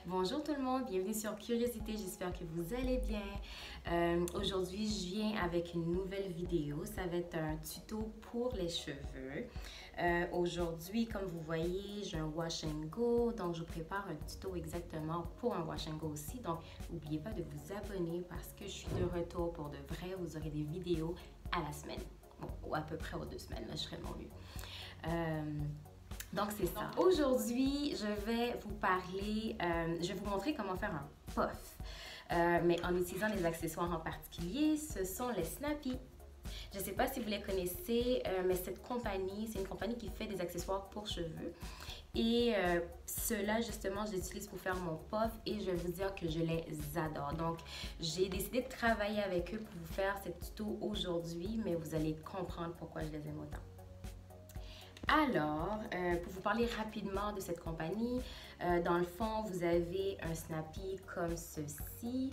Bonjour tout le monde, bienvenue sur Curiosité, j'espère que vous allez bien. Aujourd'hui, je viens avec une nouvelle vidéo. Ça va être un tuto pour les cheveux. Aujourd'hui, comme vous voyez, j'ai un wash and go. Donc, je vous prépare un tuto exactement pour un wash and go aussi. Donc, n'oubliez pas de vous abonner parce que je suis de retour pour de vrai. Vous aurez des vidéos à la semaine. Bon, ou à peu près aux 2 semaines, là, je serai mon mieux. Donc, c'est ça. Aujourd'hui, je vais vous parler, je vais vous montrer comment faire un puff. Mais en utilisant des accessoires en particulier, ce sont les Snappy. Je ne sais pas si vous les connaissez, mais cette compagnie, c'est une compagnie qui fait des accessoires pour cheveux. Et ceux-là, justement, je les utilise pour faire mon puff et je vais vous dire que je les adore. Donc, j'ai décidé de travailler avec eux pour vous faire cette tuto aujourd'hui, mais vous allez comprendre pourquoi je les aime autant. Alors, pour vous parler rapidement de cette compagnie, dans le fond, vous avez un Snappy comme ceci,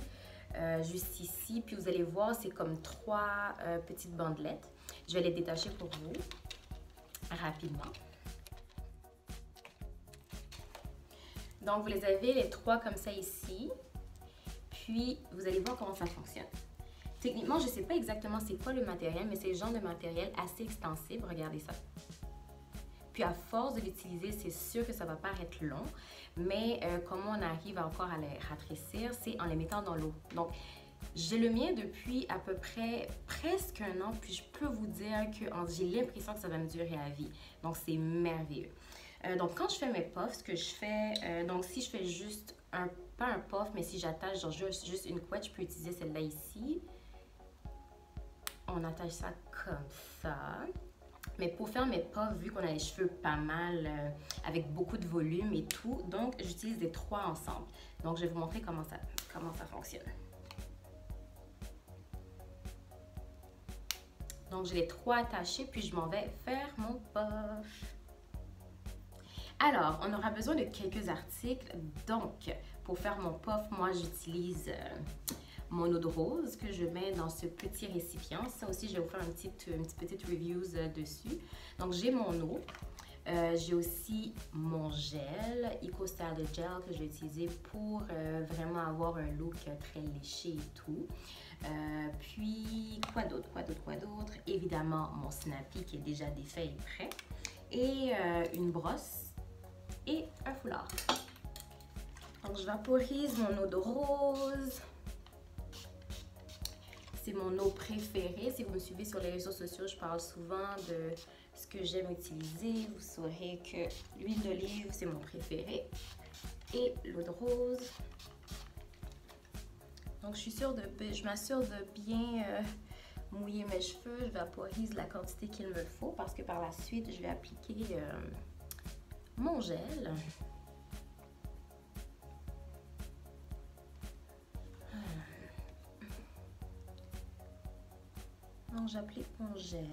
juste ici. Puis vous allez voir, c'est comme 3 petites bandelettes. Je vais les détacher pour vous rapidement. Donc, vous les avez les 3 comme ça ici. Puis, vous allez voir comment ça fonctionne. Techniquement, je ne sais pas exactement c'est quoi le matériel, mais c'est le genre de matériel assez extensible. Regardez ça. Puis à force de l'utiliser, c'est sûr que ça va paraître long, mais comment on arrive encore à les rafraîchir, c'est en les mettant dans l'eau. Donc, j'ai le mien depuis à peu près presque 1 an, puis je peux vous dire que j'ai l'impression que ça va me durer à vie. Donc, c'est merveilleux. Donc, quand je fais mes puffs, ce que je fais, donc si je fais juste pas un puff, mais si j'attache genre juste une couette, je peux utiliser celle-là ici. On attache ça comme ça. Mais pour faire mes puffs, vu qu'on a les cheveux pas mal, avec beaucoup de volume et tout, donc j'utilise les 3 ensemble. Donc je vais vous montrer comment ça fonctionne. Donc j'ai les 3 attachés, puis je m'en vais faire mon puff. Alors, on aura besoin de quelques articles. Donc, pour faire mon puff, moi j'utilise mon eau de rose que je mets dans ce petit récipient. Ça aussi, je vais vous faire une petite review dessus. Donc, j'ai mon eau. J'ai aussi mon gel, EcoStyle Gel, que je vais utiliser pour vraiment avoir un look très léché et tout. Puis, quoi d'autre? Évidemment, mon Snappy qui est déjà défait et prêt. Et une brosse et un foulard. Donc, je vaporise mon eau de rose. C'est mon eau préférée. Si vous me suivez sur les réseaux sociaux, je parle souvent de ce que j'aime utiliser. Vous saurez que l'huile d'olive, c'est mon préféré. Et l'eau de rose. Donc, je m'assure de bien mouiller mes cheveux. Je vaporise la quantité qu'il me faut parce que par la suite, je vais appliquer mon gel. Donc, j'applique mon gel.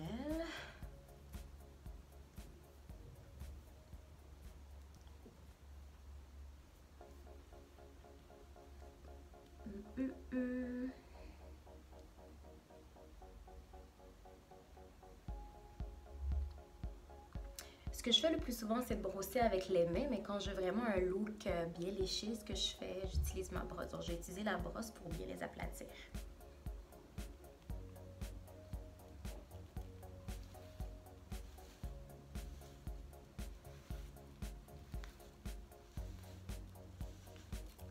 Ce que je fais le plus souvent, c'est de brosser avec les mains, mais quand j'ai vraiment un look bien léché, ce que je fais, j'utilise ma brosse. Donc, je vais utiliser la brosse pour bien les aplatir.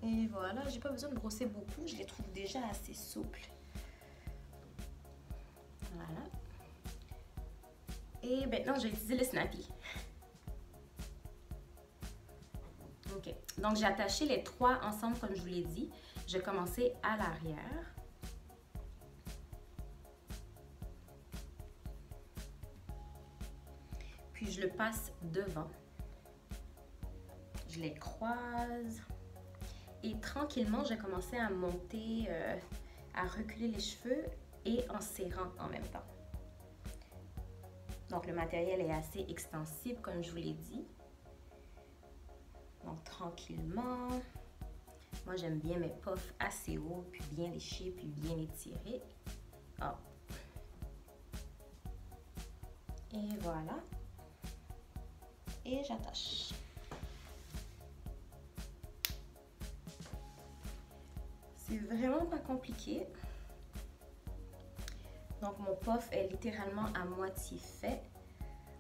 Et voilà, j'ai pas besoin de brosser beaucoup, je les trouve déjà assez souples. Voilà. Et maintenant, je vais utiliser le Snappy. Ok, donc j'ai attaché les 3 ensemble comme je vous l'ai dit. Je vais commencer à l'arrière. Puis je le passe devant. Je les croise. Et tranquillement, j'ai commencé à monter, à reculer les cheveux et en serrant en même temps. Donc, le matériel est assez extensible, comme je vous l'ai dit. Donc, tranquillement. Moi, j'aime bien mes puffs assez hauts, puis bien léchés, puis bien étirés. Oh. Et voilà. Et j'attache. C'est vraiment pas compliqué. Donc mon puff est littéralement à moitié fait.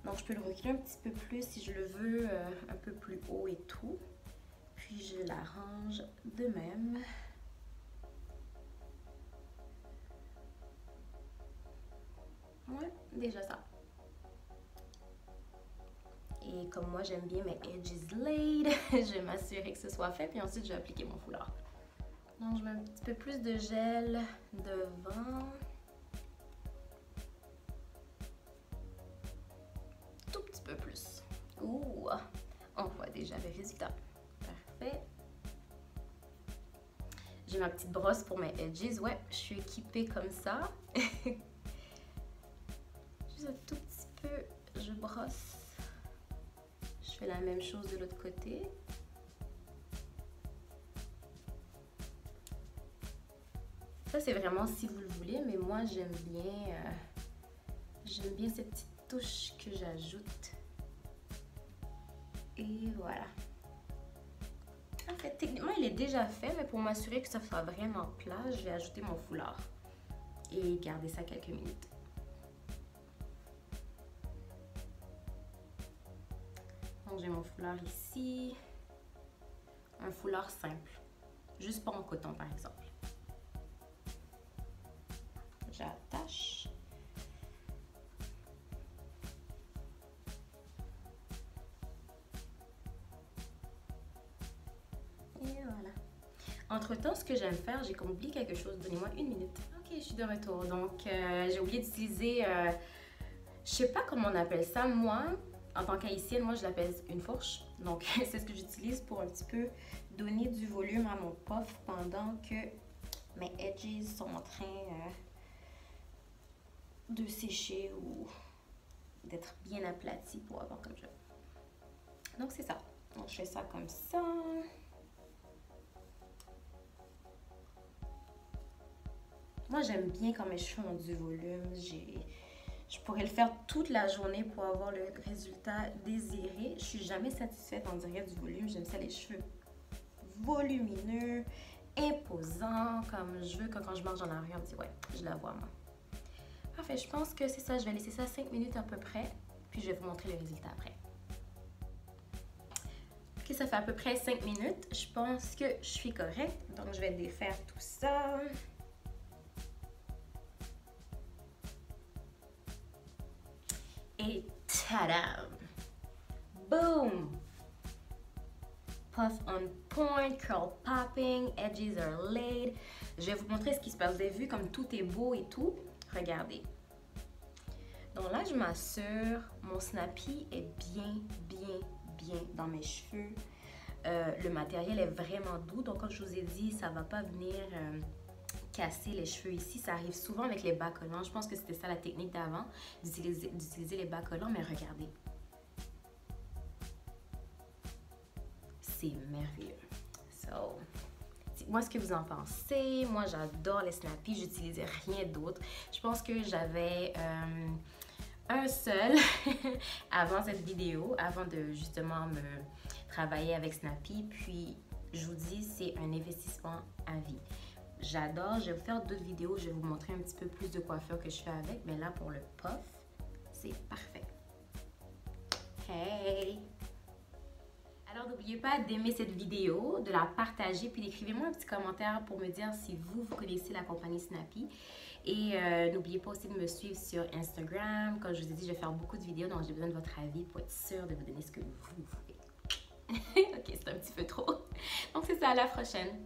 Donc je peux le reculer un petit peu plus si je le veux un peu plus haut et tout. Puis je l'arrange de même. Ouais, déjà ça. Et comme moi j'aime bien mes edges laid, je vais m'assurer que ce soit fait. Puis ensuite je vais appliquer mon foulard. Donc je mets un petit peu plus de gel devant. Tout petit peu plus. Ouh, on voit déjà le résultat. Parfait. J'ai ma petite brosse pour mes edges. Ouais, je suis équipée comme ça. Juste un tout petit peu, je brosse. Je fais la même chose de l'autre côté. Ça, c'est vraiment si vous le voulez, mais moi, j'aime bien cette petite touche que j'ajoute. Et voilà. En fait, techniquement, il est déjà fait, mais pour m'assurer que ça soit vraiment plat, je vais ajouter mon foulard et garder ça quelques minutes. Donc, j'ai mon foulard ici. Un foulard simple. Juste pas en coton, par exemple. J'attache. Et voilà. Entre-temps, ce que j'aime faire, j'ai comme oublié quelque chose. Donnez-moi une minute. Ok, je suis de retour. Donc, j'ai oublié d'utiliser... je sais pas comment on appelle ça. Moi, en tant qu'haïtienne, moi, je l'appelle une fourche. Donc, c'est ce que j'utilise pour un petit peu donner du volume à mon puff pendant que mes edges sont en train de sécher ou d'être bien aplatis pour avoir comme je veux. Donc, c'est ça. Donc, je fais ça comme ça. Moi, j'aime bien quand mes cheveux ont du volume. Je pourrais le faire toute la journée pour avoir le résultat désiré. Je suis jamais satisfaite, on dirait, du volume. J'aime ça, les cheveux volumineux, imposants, comme je veux. Quand je marche dans la rue, on me dit, ouais, je la vois, moi. Parfait, je pense que c'est ça. Je vais laisser ça 5 minutes à peu près. Puis, je vais vous montrer le résultat après. Ok, ça fait à peu près 5 minutes. Je pense que je suis correcte. Donc, je vais défaire tout ça. Et tada! Boom! Puff on point, curl popping, edges are laid. Je vais vous montrer ce qui se passe. Vous avez vu comme tout est beau et tout? Regardez. Donc là, je m'assure, mon snappy est bien dans mes cheveux. Le matériel est vraiment doux. Donc, comme je vous ai dit, ça ne va pas venir casser les cheveux ici. Ça arrive souvent avec les bas collants. Je pense que c'était ça la technique d'avant, d'utiliser les bas collants. Mais regardez. C'est merveilleux. So, dites-moi ce que vous en pensez. Moi, j'adore les snappy. J'utilisais rien d'autre. Je pense que j'avais un seul avant cette vidéo, avant de justement me travailler avec snappy. Puis, je vous dis, c'est un investissement à vie. J'adore. Je vais vous faire d'autres vidéos. Je vais vous montrer un petit peu plus de coiffure que je fais avec. Mais là, pour le puff, c'est parfait. Hey! Alors, n'oubliez pas d'aimer cette vidéo, de la partager, puis d'écrivez-moi un petit commentaire pour me dire si vous connaissez la compagnie Snappy. Et n'oubliez pas aussi de me suivre sur Instagram. Comme je vous ai dit, je vais faire beaucoup de vidéos, donc j'ai besoin de votre avis pour être sûre de vous donner ce que vous voulez. Ok, c'est un petit peu trop. Donc, c'est ça, à la prochaine.